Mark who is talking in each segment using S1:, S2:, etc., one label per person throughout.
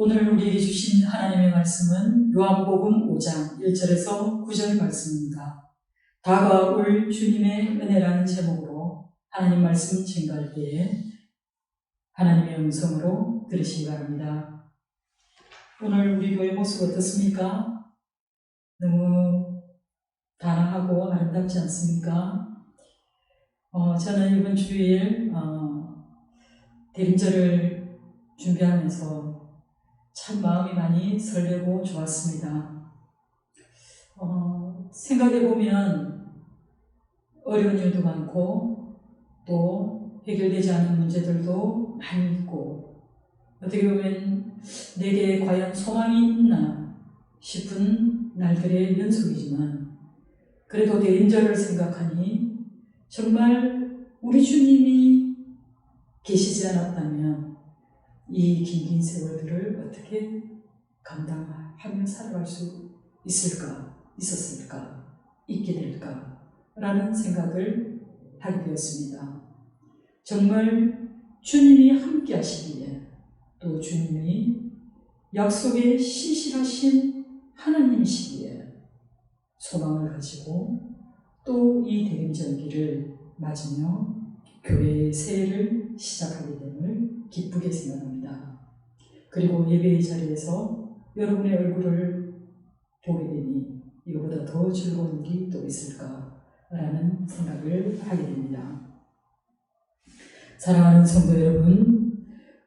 S1: 오늘 우리에게 주신 하나님의 말씀은 요한복음 5장 1절에서 9절 말씀입니다. 다가올 주님의 은혜라는 제목으로 하나님 말씀 증거할 때에 하나님의 음성으로 들으시기 바랍니다. 오늘 우리 교회 모습 어떻습니까? 너무 단아하고 아름답지 않습니까? 저는 이번 주일 대림절을 준비하면서 참 마음이 많이 설레고 좋았습니다. 생각해보면 어려운 일도 많고 또 해결되지 않은 문제들도 많이 있고 어떻게 보면 내게 과연 소망이 있나 싶은 날들의 연속이지만 그래도 대림절을 생각하니 정말 우리 주님이 계시지 않았다면 이 긴긴 세월들을 어떻게 감당하며 살아갈 수 있었을까, 있게 될까 라는 생각을 하게 되었습니다. 정말 주님이 함께 하시기에 또 주님이 약속에 신실하신 하나님이시기에 소망을 가지고 또 이 대림절기를 맞으며 교회의 새해를 시작하게 됨을 기쁘게 생각합니다. 그리고 예배의 자리에서 여러분의 얼굴을 보게 되니 이거보다 더 즐거운 일이 또 있을까라는 생각을 하게 됩니다. 사랑하는 성도 여러분,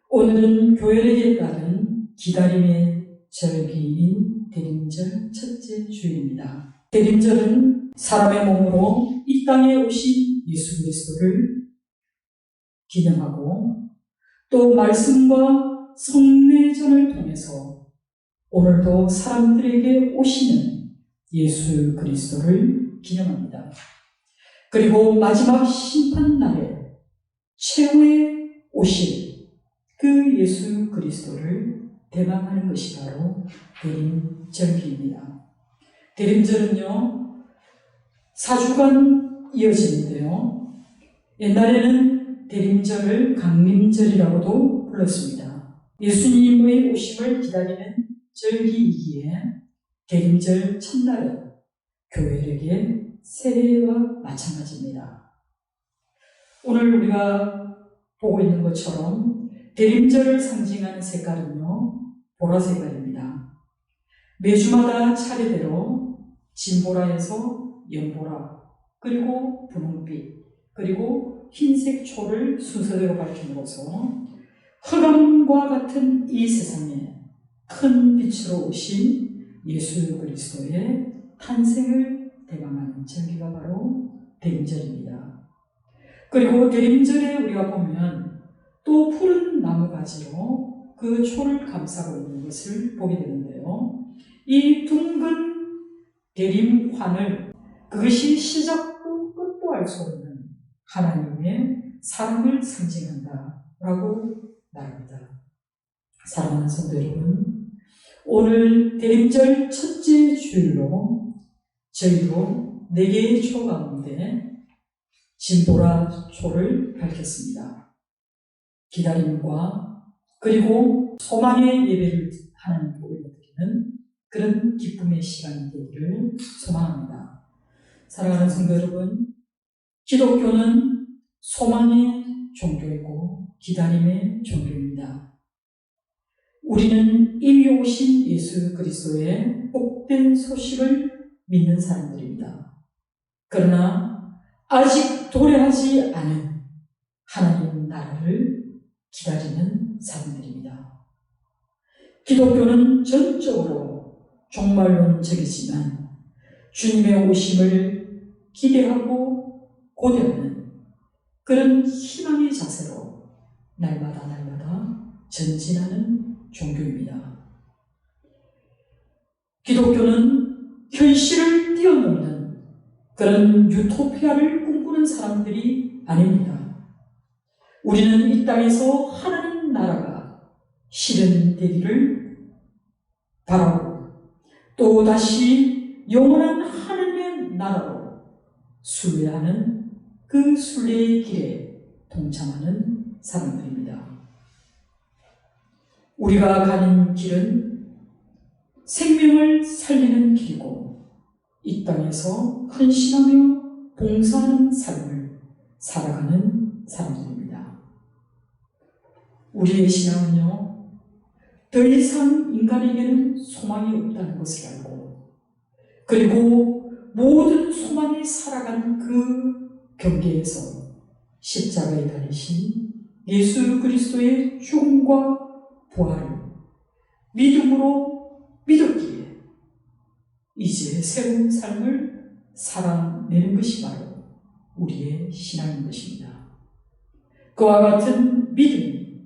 S1: 오늘은 교회력에 따른 기다림의 절기인 대림절 첫째 주일입니다. 대림절은 사람의 몸으로 이 땅에 오신 예수 그리스도를 기념하고 또 말씀과 성례전을 통해서 오늘도 사람들에게 오시는 예수 그리스도를 기념합니다. 그리고 마지막 심판날에 최후에 오실 그 예수 그리스도를 대망하는 것이 바로 대림절기입니다. 대림절은요 4주간 이어지는데요. 옛날에는 대림절을 강림절이라고도 불렀습니다. 예수님의 오심을 기다리는 절기이기에 대림절 첫날은 교회에게 새해와 마찬가지입니다. 오늘 우리가 보고 있는 것처럼 대림절을 상징하는 색깔은요 보라색깔입니다. 매주마다 차례대로 진보라에서 연보라 그리고 분홍빛 그리고 흰색 초를 순서대로 밝힘으로써 흑암과 같은 이 세상에 큰 빛으로 오신 예수 그리스도의 탄생을 대망하는 절기가 바로 대림절입니다. 그리고 대림절에 우리가 보면 또 푸른 나무가지로 그 초를 감싸고 있는 것을 보게 되는데요. 이 둥근 대림환을 그것이 시작도 끝도 알 수 없는 하나님의 사랑을 상징한다라고 말합니다. 사랑하는 성도 여러분, 오늘 대림절 첫째 주일로 저희도 4개의 초 가운데 진보라 초를 밝혔습니다. 기다림과 그리고 소망의 예배를 하나님께 올려드리는 그런 기쁨의 시간이 되기를 소망합니다. 사랑하는 성도 여러분, 기독교는 소망의 종교이고 기다림의 종교입니다. 우리는 이미 오신 예수 그리스도의 복된 소식을 믿는 사람들입니다. 그러나 아직 도래하지 않은 하나님 나라를 기다리는 사람들입니다. 기독교는 전적으로 종말론적이지만 주님의 오심을 기대하고 고대하는 그런 희망의 자세로 날마다 전진하는 종교입니다. 기독교는 현실을 뛰어넘는 그런 유토피아를 꿈꾸는 사람들이 아닙니다. 우리는 이 땅에서 하나님 나라가 실현되기를 바라고 또 다시 영원한 하나님의 나라로 순례하는 그 순례의 길에 동참하는 사람들입니다. 우리가 가는 길은 생명을 살리는 길이고 이 땅에서 헌신하며 봉사하는 삶을 살아가는 사람들입니다. 우리의 신앙은요, 더 이상 인간에게는 소망이 없다는 것을 알고, 그리고 모든 소망이 살아가는 그 경계에서 십자가에 달리신 예수 그리스도의 죽음과 부활을 믿음으로 믿었기에 이제 새로운 삶을 살아내는 것이 바로 우리의 신앙인 것입니다. 그와 같은 믿음이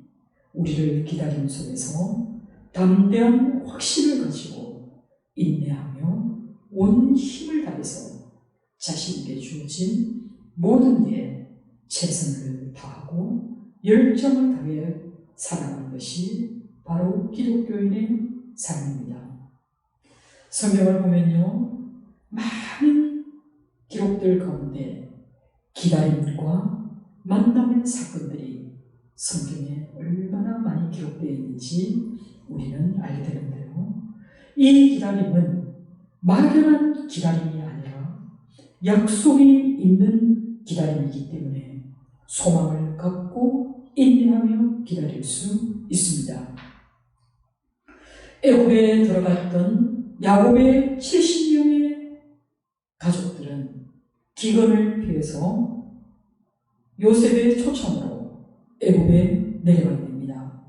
S1: 우리를 기다림 속에서 담대한 확신을 가지고 인내하며 온 힘을 다해서 자신에게 주어진 모든 일에 최선을 다하고 열정을 다해 살아가는 것이 바로 기독교인의 삶입니다. 성경을 보면요, 많은 기록들 가운데 기다림과 만남의 사건들이 성경에 얼마나 많이 기록되어 있는지 우리는 알게 되는데요. 이 기다림은 막연한 기다림이 아니라 약속이 있는 기다림이기 때문에 소망을 갖고 인내하며 기다릴 수 있습니다. 애굽에 들어갔던 야곱의 70명의 가족들은 기근을 피해서 요셉의 초청으로 애굽에 내려가게 됩니다.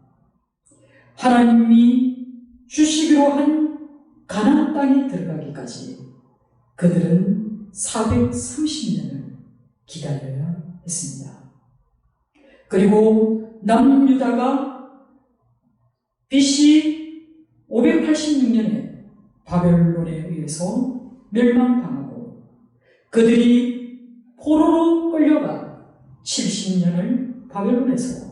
S1: 하나님이 주시기로 한 가나안 땅에 들어가기까지 그들은 430년을 기다려야 했습니다. 그리고 남유다가 BC 586년에 바벨론에 의해서 멸망당하고 그들이 포로로 끌려가 70년을 바벨론에서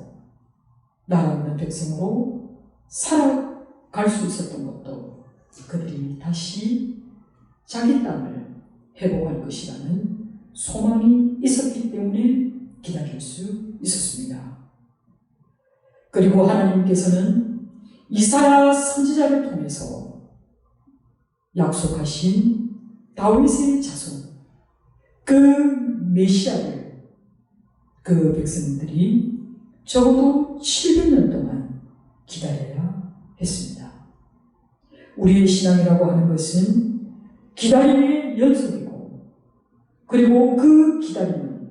S1: 나라 없는 백성으로 살아갈 수 있었던 것도 그들이 다시 자기 땅을 회복할 것이라는 소망이 있었기 때문에 기다릴 수 있었습니다. 그리고 하나님께서는 이사야 선지자를 통해서 약속하신 다윗의 자손, 그 메시아를 그 백성들이 적어도 700년 동안 기다려야 했습니다. 우리의 신앙이라고 하는 것은 기다림의 연속이고, 그리고 그 기다림은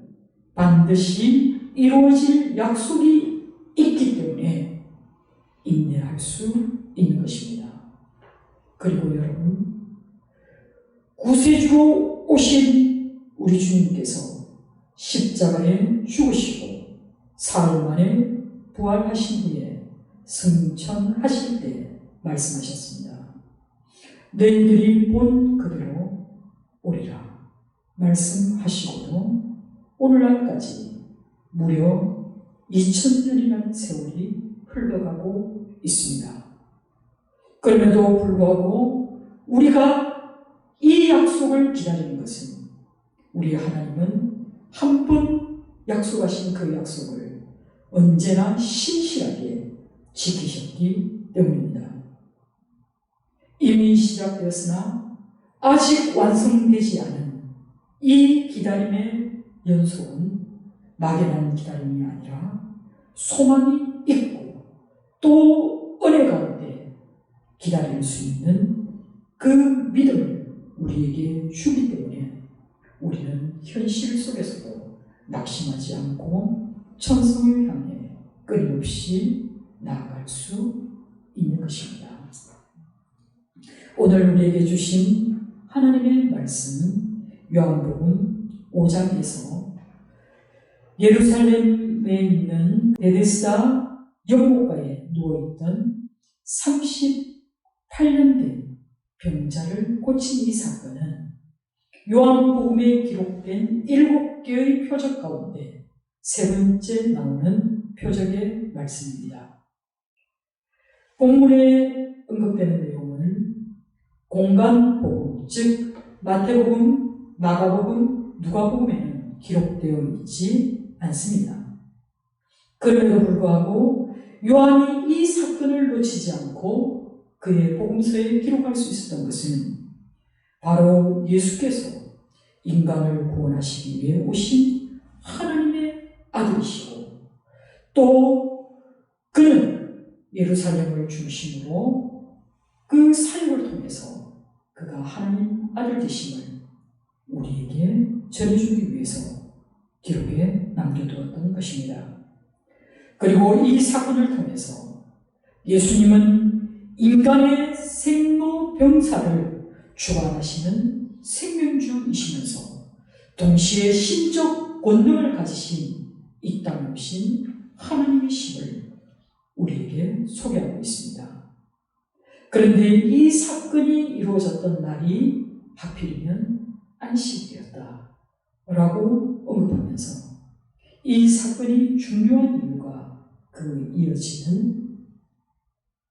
S1: 반드시 이루어질 약속이 있기 때문에 인내할 수 있는 것입니다. 그리고 여러분, 구세주로 오신 우리 주님께서 십자가에 죽으시고 사흘 만에 부활하신 후에 승천하실 때 말씀하셨습니다. 너희들이 본 그대로 오리라 말씀하시고도 오늘날까지 무려 2000년이라는 세월이 흘러가고 있습니다. 그럼에도 불구하고 우리가 이 약속을 기다리는 것은 우리 하나님은 한 번 약속하신 그 약속을 언제나 신실하게 지키셨기 때문입니다. 이미 시작되었으나 아직 완성되지 않은 이 기다림의 연속은 막연한 기다림이 아니라 소망이 있고 또 은혜 가운데 기다릴 수 있는 그 믿음을 우리에게 주기 때문에 우리는 현실 속에서도 낙심하지 않고 천성을 향해 끊임없이 나아갈 수 있는 것입니다. 오늘 우리에게 주신 하나님의 말씀은 요한복음 5장에서 예루살렘에 있는 베데스다 연못가에 누워있던 38년 된 병자를 고친 이 사건은 요한복음에 기록된 7개의 표적 가운데 세 번째 나오는 표적의 말씀입니다. 본문에 언급되는 내용은 공간복음, 즉 마태복음, 마가복음, 누가복음에는 기록되어 있지 않습니다. 그럼에도 불구하고 요한이 이 사건을 놓치지 않고 그의 복음서에 기록할 수 있었던 것은 바로 예수께서 인간을 구원하시기 위해 오신 하나님의 아들이시고, 또 그는 예루살렘을 중심으로 그 사역을 통해서 그가 하나님 아들 되심을 우리에게 전해주기 위해서 기록에 남겨두었던 것입니다. 그리고 이 사건을 통해서 예수님은 인간의 생로병사를 주관하시는 생명주이시면서 동시에 신적 권능을 가지신 이 땅에 오신 하나님이심을 우리에게 소개하고 있습니다. 그런데 이 사건이 이루어졌던 날이 하필이면 안식일이었다 라고 언급하면서 이 사건이 중요한 이유가 그 이어지는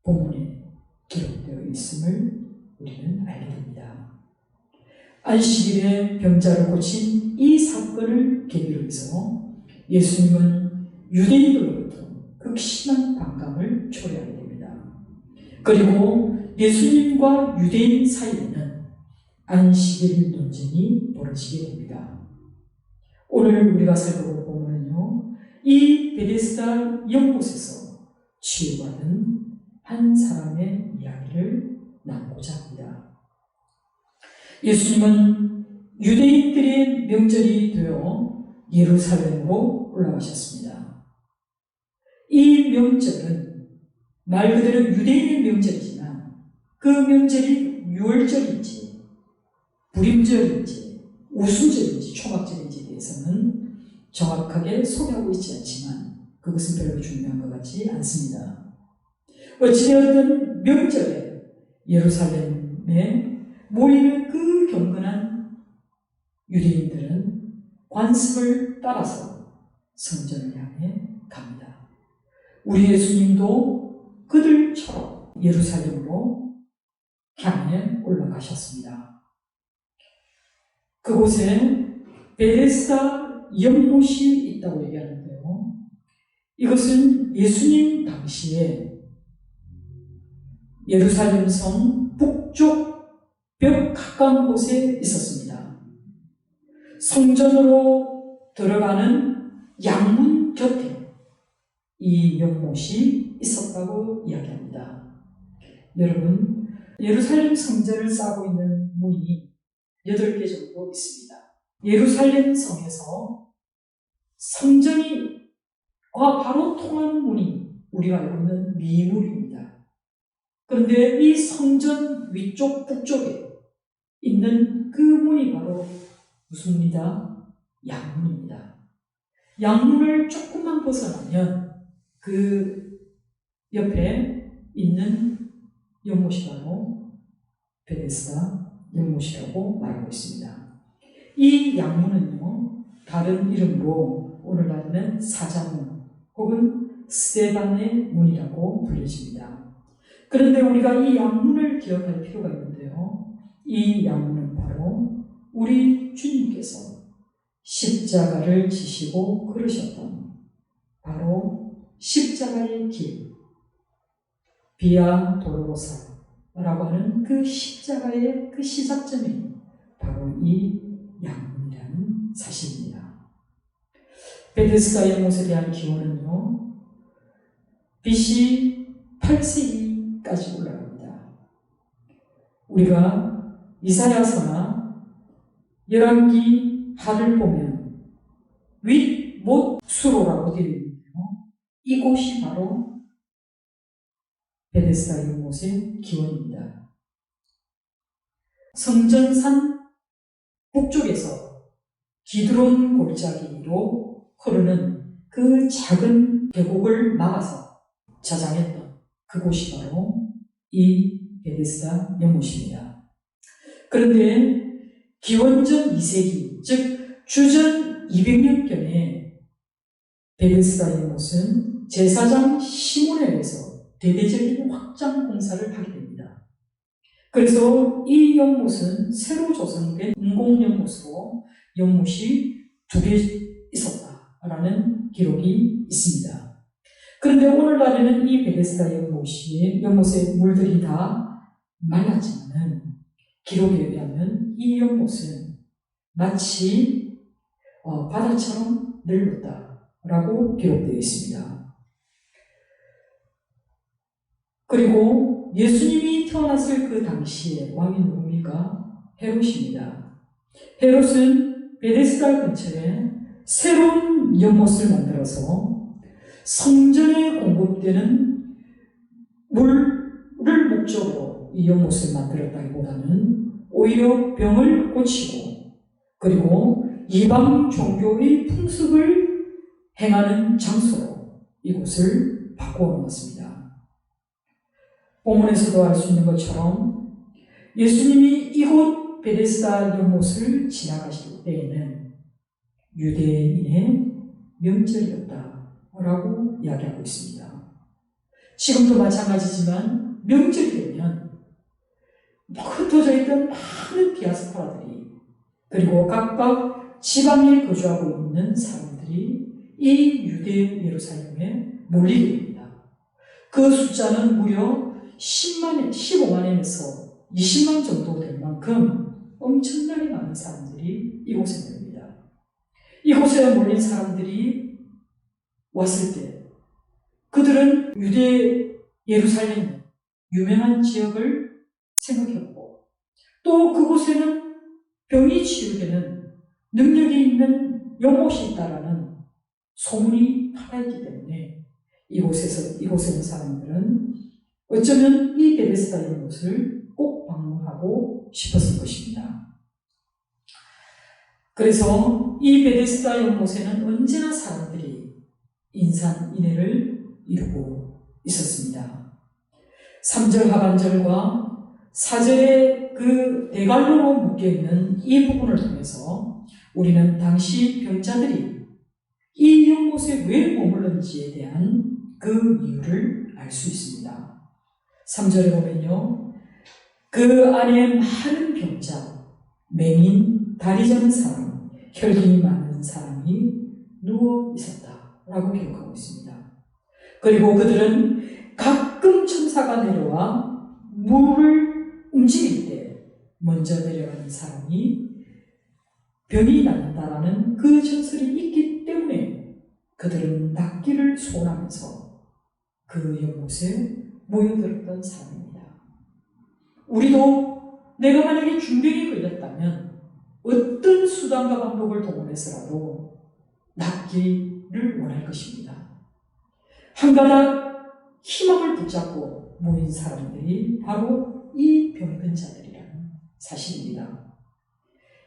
S1: 본문에 기록되어 있음을 우리는 알게 됩니다. 안식일에 병자를 고친 이 사건을 계기로 해서 예수님은 유대인들로부터 극심한 반감을 초래하게 됩니다. 그리고 예수님과 유대인 사이에는 안식일 논쟁이 벌어지게 됩니다. 오늘 우리가 살펴볼 본문은요, 이 베데스다 연못에서 치유받은 한 사람의 이야기를 나누고자 합니다. 예수님은 유대인들의 명절이 되어 예루살렘으로 올라가셨습니다. 이 명절은 말 그대로 유대인의 명절이지만 그 명절이 유월절인지 불임절인지 우수절인지 초막절인지에 대해서는 정확하게 소개하고 있지 않지만 그것은 별로 중요한 것 같지 않습니다. 어찌되었든 명절에 예루살렘에 모이는 그 경건한 유대인들은 관습을 따라서 성전을 향해 갑니다. 우리 예수님도 그들처럼 예루살렘으로 향해 올라가셨습니다. 그곳에 베데스다 연못이 있다고 얘기하는데요, 이것은 예수님 당시에 예루살렘 성 북쪽 벽 가까운 곳에 있었습니다. 성전으로 들어가는 양문 곁에 이 연못이 있었다고 이야기합니다. 여러분, 예루살렘 성전을 쌓고 있는 문이 8개 정도 있습니다. 예루살렘 성에서 성전과 바로 통하는 문이 우리가 알고 있는 미문입니다. 그런데 이 성전 위쪽 북쪽에 있는 그 문이 바로 무슨 문이다? 양문입니다. 양문을 조금만 벗어나면 그 옆에 있는 연못이 바로 베데스다 연못이라고 말하고 있습니다. 이 양문은요, 다른 이름으로 오늘날에는 사자문 혹은 스데반의 문이라고 불려집니다. 그런데 우리가 이 양문을 기억할 필요가 있는데요, 이 양문은 바로 우리 주님께서 십자가를 지시고 걸으셨던 바로 십자가의 길, 비아 도로로사라고 하는 그 십자가의 그 시작점이 바로 이 양문이라는 사실입니다. 베데스다 연못에 대한 기원은요, BC 8세기까지 올라갑니다. 우리가 이사야서나 열왕기 하를 보면 윗못수로라고 되어 있는데요, 이곳이 바로 베데스다 연못의 기원입니다. 성전산 북쪽에서 기드론 골짜기로 흐르는 그 작은 계곡을 막아서 자장했던 그곳이 바로 이 베데스다 연못입니다. 그런데 기원전 2세기, 즉 주전 200년경에 베데스다 연못은 제사장 시몬에 의해서 대대적인 확장 공사를 하게 됩니다. 그래서 이 연못은 새로 조성된 인공연못으로 연못이 2개 있었다라는 기록이 있습니다. 그런데 오늘날에는 이 베데스다 연못의 물들이 다 말랐지만은 기록에 의하면 이 연못은 마치 바다처럼 늙었다라고 기록되어 있습니다. 그리고 예수님이 태어났을 그 당시에 왕이 누굽니까? 헤롯입니다. 헤롯은 베데스다 근처에 새로운 연못을 만들어서 성전에 공급되는 물을 목적으로 이 연못을 만들었다기보다는 오히려 병을 고치고 그리고 이방 종교의 풍습을 행하는 장소로 이곳을 바꾸어 놓았습니다. 본문에서도 알 수 있는 것처럼 예수님이 이곳 베데스다 연못을 지나가실 때에는 유대인의 명절이었다라고 이야기하고 있습니다. 지금도 마찬가지지만 명절이 되면 흩어져 있던 많은 디아스포라들이 그리고 각각 지방에 거주하고 있는 사람들이 이 유대 예루살렘에 몰리게 됩니다. 그 숫자는 무려 15만에서 20만 정도 될 만큼 엄청나게 많은 사람들이 이곳에 모입니다. 이곳에 몰린 사람들이 왔을 때 그들은 유대 예루살렘 유명한 지역을 생각해보고 또 그곳에는 병이 치유되는 능력이 있는 연못이 있다라는 소문이 팔아있기 때문에 이곳에 있는 사람들은 어쩌면 이 베데스다 연못을 꼭 방문하고 싶었을 것입니다. 그래서 이 베데스다 연못에는 언제나 사람들이 인산인해를 이루고 있었습니다. 3절 하반절과 4절의 그 대갈로로 묶여있는 이 부분을 통해서 우리는 당시 병자들이 이 연못에 왜 머물렀는지에 대한 그 이유를 알 수 있습니다. 3절에 보면요, 그 안에 많은 병자, 맹인, 다리 저는 사람, 혈기 많은 사람이 누워 있었다라고 기록하고 있습니다. 그리고 그들은 가끔 천사가 내려와 물을 움직일 때 먼저 내려가는 사람이 병이 낫는다라는 그 전설이 있기 때문에 그들은 낫기를 소원하면서 그 연못에 모여들었던 사람입니다. 우리도 내가 만약에 중병이 걸렸다면 어떤 수단과 방법을 동원해서라도 낫기를 원할 것입니다. 한 가닥 희망을 붙잡고 모인 사람들이 바로 이 병든 자들이라는 사실입니다.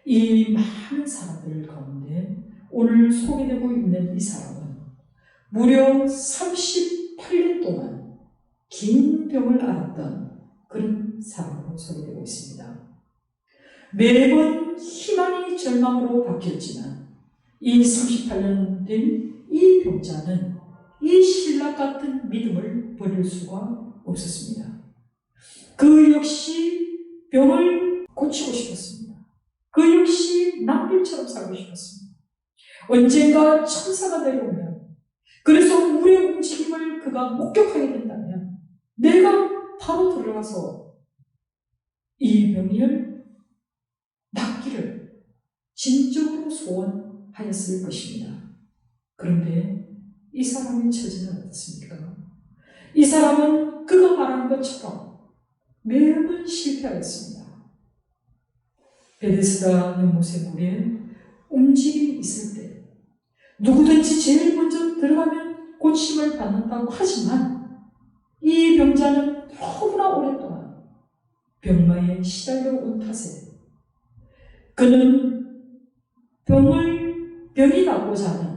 S1: 이 많은 사람들 가운데 오늘 소개되고 있는 이 사람은 무려 38년 동안 긴 병을 앓았던 그런 사람으로 소개되고 있습니다. 매번 희망이 절망으로 바뀌었지만 이 38년 된 이 병자는 이 신랑 같은 믿음을 버릴 수가 없었습니다. 그 역시 병을 고치고 싶었습니다. 그 역시 남편처럼 살고 싶었습니다. 언젠가 천사가 내려오면 그래서 물의 움직임을 그가 목격하게 된다면 내가 바로 들어가서 이 병을 낫기를 진정으로 소원하였을 것입니다. 그런데 이 사람의 처지는 어떻습니까? 이 사람은 그가 말한 것처럼 매번 실패하였습니다. 베데스다 연못의 물에 움직임이 있을 때 누구든지 제일 먼저 들어가면 고침을 받는다고 하지만 이 병자는 너무나 오랫동안 병마에 시달려 온 탓에 그는 병이 낫고자 하는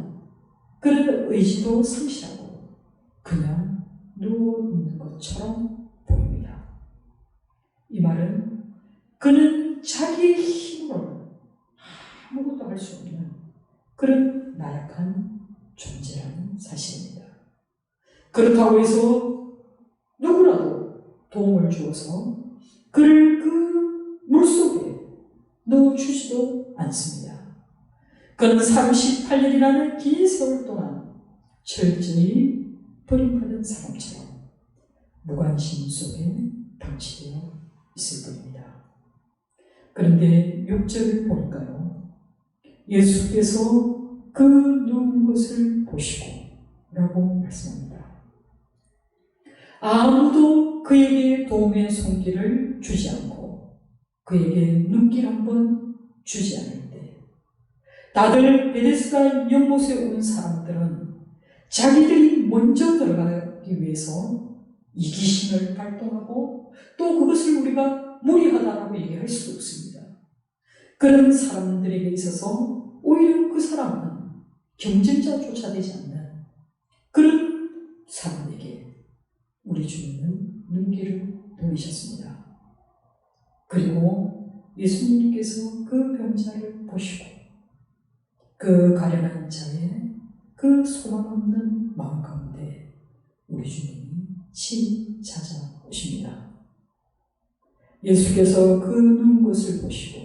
S1: 그런 의지도 상실하고 그냥 누워있는 것처럼 보입니다. 이 말은 그는 자기의 힘으로는 아무것도 할 수 없는 그런 나약한 존재라는 사실입니다. 그렇다고 해서 누구라도 도움을 주어서 그를 그 물속에 넣어주지도 않습니다. 그는 38년이라는 긴 세월 동안 철저히 버림받은 사람처럼 무관심 속에 방치되어 있을 뿐입니다. 그런데 6절을 보니까요, 예수께서 그 누운 것을 보시고 라고 말씀합니다. 아무도 그에게 도움의 손길을 주지 않고 그에게 눈길 한번 주지 않을 때, 다들 베데스다 연못에 온 사람들은 자기들이 먼저 들어가기 위해서 이기심을 발동하고 또 그것을 우리가 무리하다라고 얘기할 수 없습니다. 그런 사람들에게 있어서 오히려 그 사람은 경쟁자조차 되지 않는 그런 사람에게 우리 주님은 눈길을 돌리셨습니다. 그리고 예수님께서 그 병자를 보시고 그 가련한 자의 그 소망 없는 마음 가운데 우리 주님이 친히 찾아오십니다. 예수께서 그 누운 것을 보시고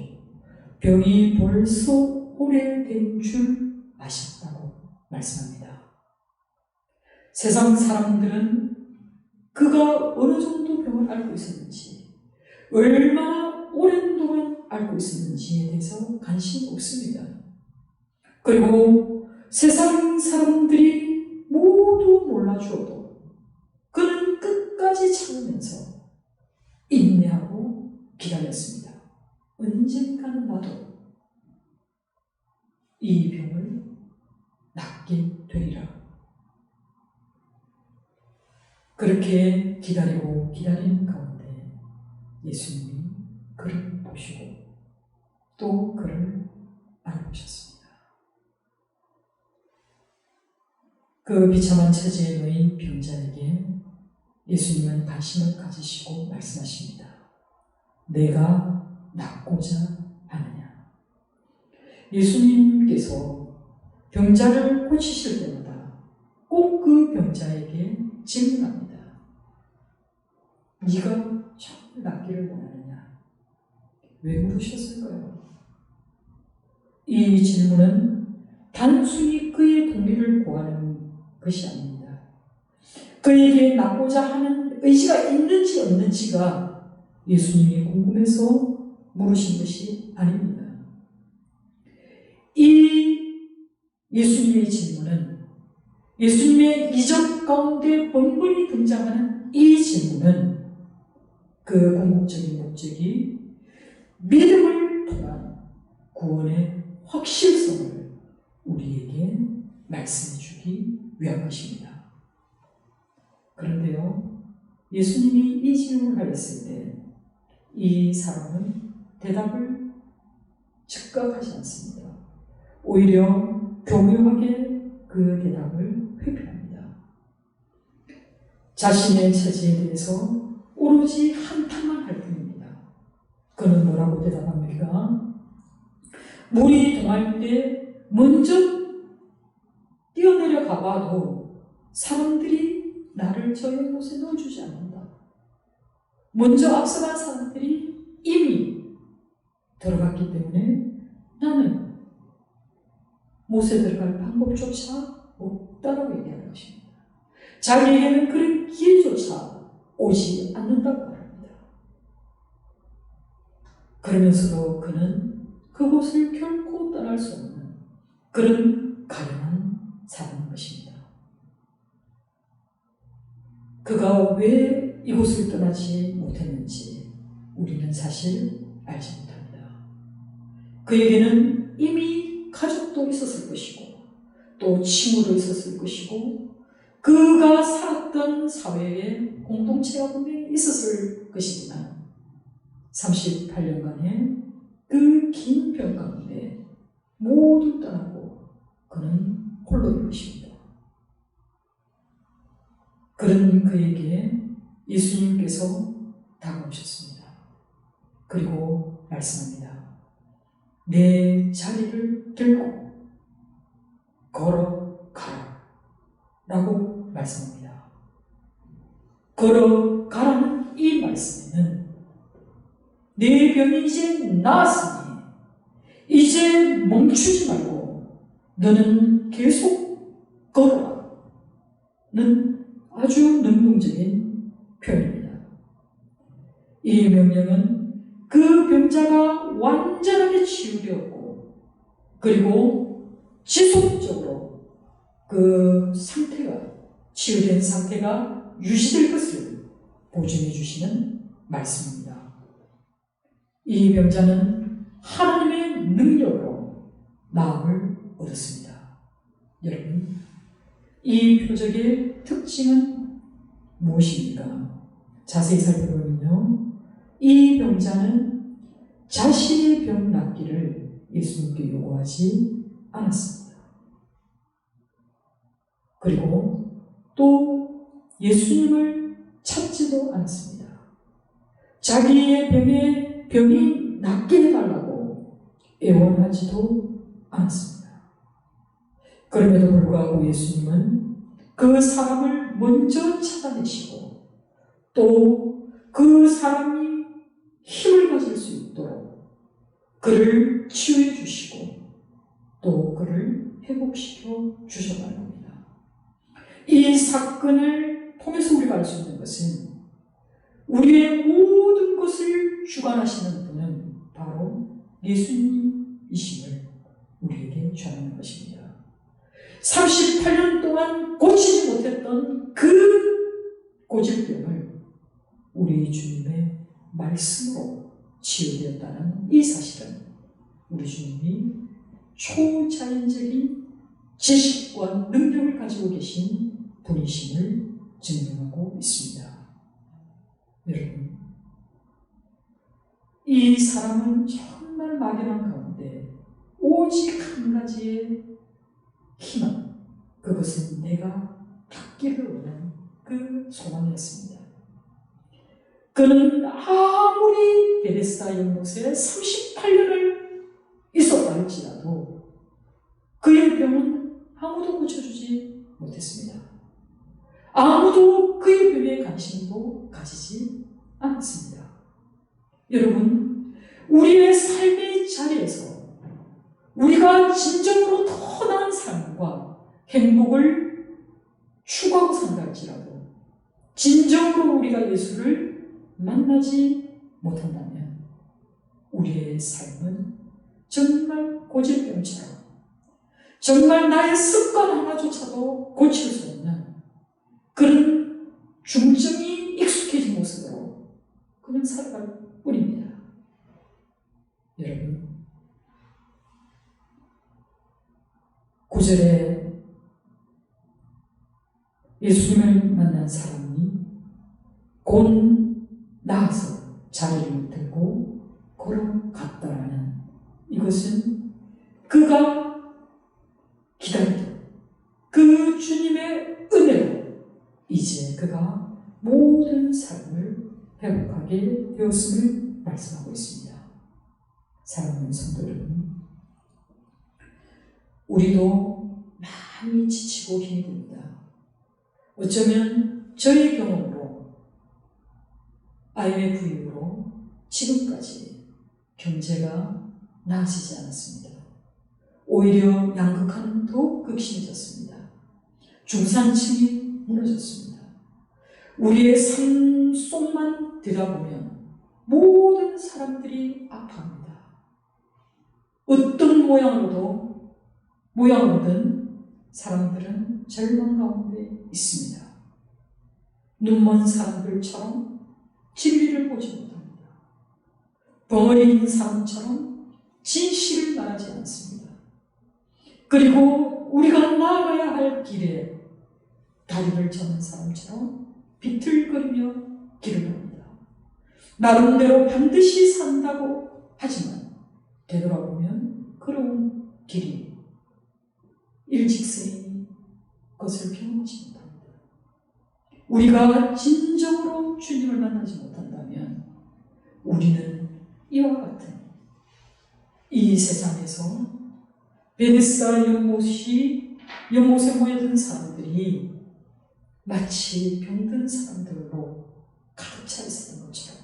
S1: 병이 벌써 오래된 줄 아셨다고 말씀합니다. 세상 사람들은 그가 어느 정도 병을 앓고 있었는지, 얼마나 오랜 동안 앓고 있었는지에 대해서 관심이 없습니다. 그리고 세상 사람들이 모두 몰라주어도 그는 끝까지 참으면서 인내하고 기다렸습니다. 언젠가는 나도 이 병을 낫게 되리라. 그렇게 기다리고 기다리는 가운데 예수님이 그를 보시고 또 그를 알아보셨습니다. 그 비참한 처지에 놓인 병자에게 예수님은 관심을 가지시고 말씀하십니다. 내가 낫고자 하느냐. 예수님께서 병자를 고치실 때마다 꼭 그 병자에게 질문합니다. 네가 정말 낫기를 원하느냐? 왜 물으셨을까요? 이 질문은 단순히 그의 동의를 구하는 것이 아닙니다. 그에게 낫고자 하는 의지가 있는지 없는지가 예수님이 궁금해서 물으신 것이 아닙니다. 이 예수님의 질문은, 예수님의 이적 가운데 번번이 등장하는 이 질문은 그 궁극적인 목적이 믿음을 통한 구원의 확실성을 우리에게 말씀해 주기 위한 것입니다. 그런데요, 예수님이 이 질문을 하였을 때 이 사람은 대답을 즉각하지 않습니다. 오히려 교묘하게 그 대답을 회피합니다. 자신의 처지에 대해서 오로지 한탄만 할 뿐입니다. 그는 뭐라고 대답합니까? 물이 동할 때 먼저 뛰어내려 가봐도 사람들이 나를 저 연못에 넣어주지 않는다. 먼저 앞서간 사람들이 이미 들어갔기 때문에 나는 못에 들어갈 방법조차 없다라고 얘기하는 것입니다. 자기에게는 그런 기회조차 오지 않는다고 말합니다. 그러면서도 그는 그곳을 결코 떠날 수 없는 그런 가련한 사람인 것입니다. 그가 왜 이곳을 떠나지 못했는지 우리는 사실 알지 못합니다. 그에게는 이미 가족도 있었을 것이고 또 친구도 있었을 것이고 그가 살았던 사회에 공동체가 분명히 있었을 것이지만 38년간의 그 긴 병 가운데 모두 떠나고 그는 홀로인 것입니다. 그런 그에게 예수님께서 다가오셨습니다. 그리고 말씀합니다. 내 자리를 들고 걸어가라 라고 말씀합니다. 걸어가라는 이 말씀에는 내 병이 이제 나았으니 이제 멈추지 말고 너는 계속 걸어라는 아주 능동적인 표현입니다. 이 명령은 그 병자가 완전하게 치유되었고 그리고 지속적으로 그 상태가 치유된 상태가 유지될 것을 보증해 주시는 말씀입니다. 이 병자는 하나님의 능력으로 나음을 얻었습니다. 여러분, 이 표적의 특징은 무엇입니까? 자세히 살펴보면요, 이 병자는 자신의 병 낫기를 예수님께 요구하지 않았습니다. 그리고 또 예수님을 찾지도 않았습니다. 자기의 병이 낫게 해달라고 애원하지도 않았습니다. 그럼에도 불구하고 예수님은 그 사람을 먼저 찾아내시고 또 그 사람이 힘을 가질 수 있도록 그를 치유해 주시고 또 그를 회복시켜 주셨다는 겁니다. 이 사건을 통해서 우리가 알 수 있는 것은 우리의 모든 것을 주관하시는 분은 바로 예수님이심을 우리에게 전하는 것입니다. 38년 동안 고치지 못했던 그 고질병을 우리 주님의 말씀으로 치유되었다는 이 사실은 우리 주님이 초자연적인 지식과 능력을 가지고 계신 분이심을 증명하고 있습니다. 여러분, 이 사람은 정말 막연한 가운데 오직 한 가지의 희망, 그것은 내가 낫기를 원하는 그 소망이었습니다. 그는 아무리 베데스다 연못에 38년을 있었다 할지라도 그의 병은 아무도 고쳐주지 못했습니다. 아무도 그의 병에 관심도 가지지 않았습니다. 여러분, 우리의 삶의 자리에서 우리가 진정으로 더 나은 삶과 행복을 추구하고 산다 할지라도 진정으로 우리가 예수를 만나지 못한다면 우리의 삶은 정말 고질병처럼 정말 나의 습관 하나조차도 고칠 수 없는 그런 중증이 익숙해진 모습으로 그냥 살아갈 뿐입니다. 여러분, 9절에 예수님을 만난 사람이 곧 나아서 자리를 들고 걸어갔다라는 이것은 그가 기다리던 그 주님의 은혜로 이제 그가 모든 삶을 회복하게 되었음을 말씀하고 있습니다. 사랑하는 성도 여러분, 우리도 많이 지치고 힘이 듭니다. 어쩌면 저의 경험으로 IMF 이후로 지금까지 경제가 나아지지 않았습니다. 오히려 양극화는 더욱 극심해졌습니다. 중산층이 무너졌습니다. 우리의 삶 속만 들여다보면 모든 사람들이 아파합니다. 어떤 모양으로든 사람들은 절망 가운데 있습니다. 눈먼 사람들처럼 진리를 보지 못합니다. 벙어리 있는 사람처럼 진실을 말하지 않습니다. 그리고 우리가 나아가야 할 길에 다리를 저는 사람처럼 비틀거리며 길을 갑니다. 나름대로 반드시 산다고 하지만 되돌아보면 그런 길이 일직선인 것을 경험하지 못합니다. 우리가 진정으로 주님을 만나지 못한다면 우리는 이와 같은 이 세상에서 베데스다 연못에 모여든 사람들이 마치 병든 사람들로 가득 차 있었던 것처럼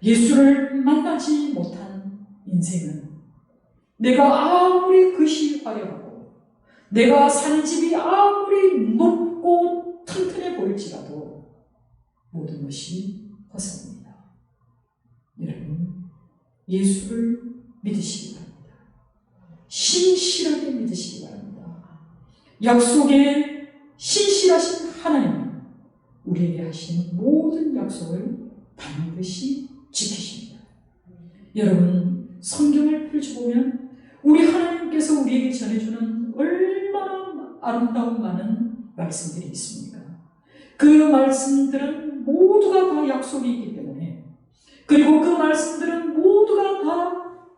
S1: 예수를 만나지 못한 인생은 내가 아무리 것이 화려하고 내가 사는 집이 아무리 높고 튼튼해 보일지라도 모든 것이 허사입니다. 여러분, 예수를 믿으시기 바랍니다. 신실하게 믿으시기 바랍니다. 약속에 신실하신 하나님은 우리에게 하신 모든 약속을 반드시 지키십니다. 여러분, 성경을 펼쳐보면 우리 하나님께서 우리에게 전해주는 얼마나 아름다운 많은 말씀들이 있습니까? 그 말씀들은 모두가 다 약속이 있기 때문에, 그리고 그 말씀들은 모두가 다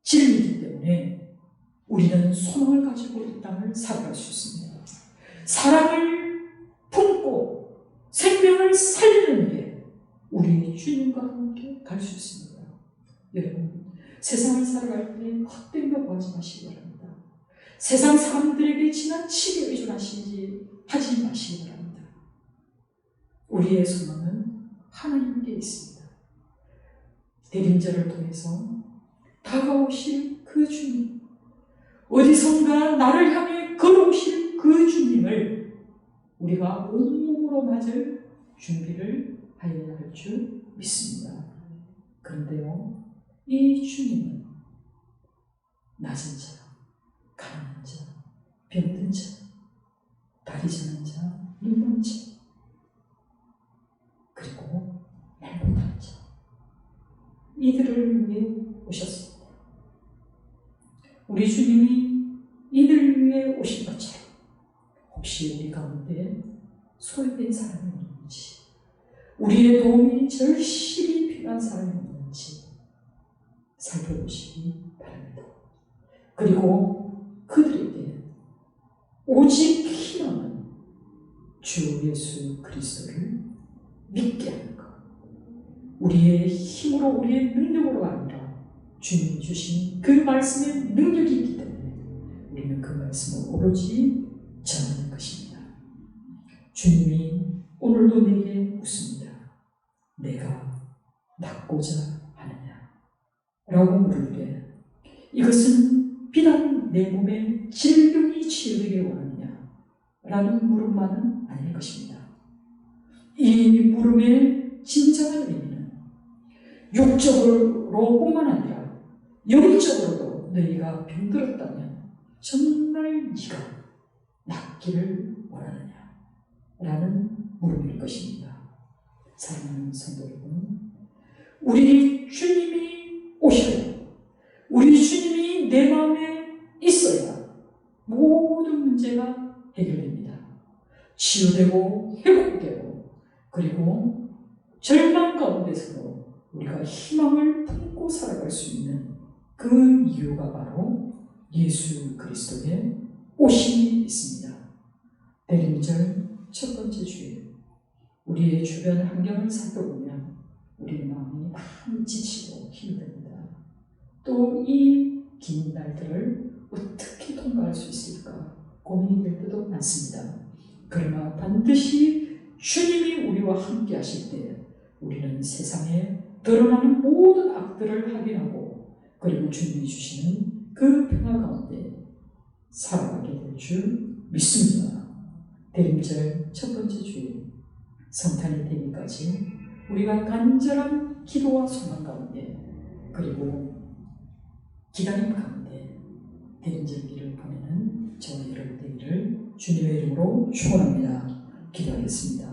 S1: 진리이기 때문에 우리는 소망을 가지고 이 땅을 살아갈 수 있습니다. 사랑을 품고 생명을 살리는 게 우리 주님과 함께 갈 수 있습니다. 여러분, 세상을 살아갈 때 헛된 거 구하지 마시기 바랍니다. 세상 사람들에게 지나치게 의존하시지 하지 마시기 바랍니다. 우리의 소망은 하나님께 있습니다. 대림절을 통해서 다가오실 그 주님, 어디선가 나를 향해 걸어오실 그 주님을 우리가 온몸으로 맞을 준비를 하여야 할 줄 믿습니다. 그런데요, 이 주님은 낮은 자, 가난한 자, 병든 자, 다리 저는 자, 눈먼 자, 그리고 말 못하는 자, 이들을 위해 오셨습니다. 우리 주님이 이들을 위해 오신 것처럼 혹시 우리 가운데 소외된 사람이 없는지, 우리의 도움이 절실히 필요한 사람이 없는지 살펴보시기 바랍니다. 그리고 그들에게 오직 희망은 주 예수 그리스도를 믿게 하는 것. 우리의 힘으로, 우리의 능력으로 아니라 주님이 주신 그 말씀의 능력이 있기 때문에 우리는 그 말씀을 오로지 전하는 것입니다. 주님이 오늘도 내게 묻습니다. 내가 낫고자 하느냐? 라고 물을 때 이것은 비단 내 몸에 질병이 치유되길 원하느냐? 라는 물음만은 아닐 것입니다. 이 물음의 진정한 의미는 육적으로 뿐만 아니라 영적으로도 너희가 병들었다면 정말 네가 낫기를 원하느냐? 라는 물음일 것입니다. 사랑하는 성도 여러분, 우리 주님이 오셔야, 우리 주님이 내 마음에 있어야 모든 문제가 해결됩니다. 치유되고 회복되고, 그리고 절망 가운데서도 우리가 희망을 품고 살아갈 수 있는 그 이유가 바로 예수 그리스도의 오심이 있습니다. 대림절 첫 번째 주일, 우리의 주변 환경을 살펴보면 우리의 마음이 많이 지치고 힘듭니다. 또 이 긴 날들을 어떻게 통과할 수 있을까 고민이 될 때도 많습니다. 그러나 반드시 주님이 우리와 함께 하실 때 우리는 세상에 드러나는 모든 악들을 확인하고, 그리고 주님이 주시는 그 평화 가운데 살아가게 될 줄 믿습니다. 대림절 첫 번째 주일, 성탄이 되기까지 우리가 간절한 기도와 소망 가운데, 그리고 기다림 가운데 대림절기를 보내는 저와 여러분 되기를 주님의 이름으로 축원합니다. 기도하겠습니다.